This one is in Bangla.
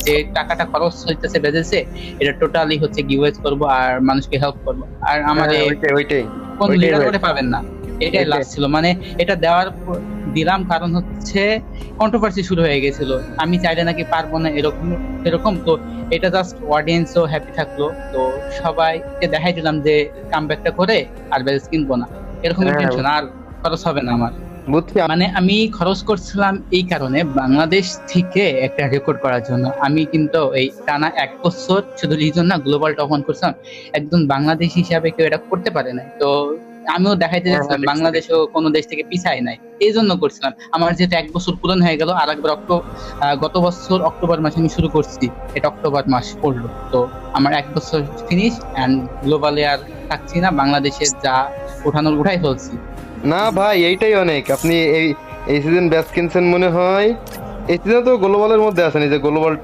যে টাকাটা খরচ হইতেছে বেজেছে, এটা টোটালি হচ্ছে গিভওয়ে করব আর মানুষকে হেল্প করব। আর আমার হ্যাঁ, ওইটাই ওইটাই কোন ওইটাই লিডার ভাই, করে পাবেন না, এটাই ওইটাই। লাস্ট ছিল। মানে এটা দিলাম কারণ হচ্ছে কন্ট্রোভার্সি শুরু হয়ে গেছিল, আমি চাইলে নাকি পারবো না এরকম এরকম। তো এটা জাস্ট অডিয়েন্সও হ্যাপি থাকলো, তো সবাইকে দেখাই দিলাম যে কামব্যাকটা করে আর ব্যালেন্স কিনবো না, এরকম হ্যাঁ, ইন্টেনশন। আর খরচ হবে না আমার। বুঝছি। মানে আমি খরচ করছিলাম এই কারণে, বাংলাদেশ থেকে একটা রেকর্ড করার জন্য। আমি কিন্তু এই টানা 1 বছর শুধু রিজন না, গ্লোবাল টপ ওয়ান করছিলাম। একদম বাংলাদেশ হিসাবে কেউ এটা করতে পারে না। তো আমিও দেখাইতে হ্যাঁ, হ্যাঁ, যাচ্ছিলাম দেখছি দেখছি। বাংলাদেশও কোনো দেশ থেকে পিছায় নাই, এই জন্য করছিলাম। আমার যেহেতু 1 বছর পূরণ হয়ে গেল, আর একবার গত বছর অক্টোবর মাসে আমি শুরু করছি, এটা অক্টোবর মাস পড়লো। তো আমার 1 বছর ফিনিশ, অ্যান্ড গ্লোবালে আর থাকছি না, বাংলাদেশের যা উঠানোর উঠাই ফেলছি। না ভাই, এইটাই অনেক। আপনি এই এই সিজন ব্যাচ কিনছেন মনে হয়, এই সিজন তো গ্লোবালের মধ্যে আছেন, এই যে গ্লোবাল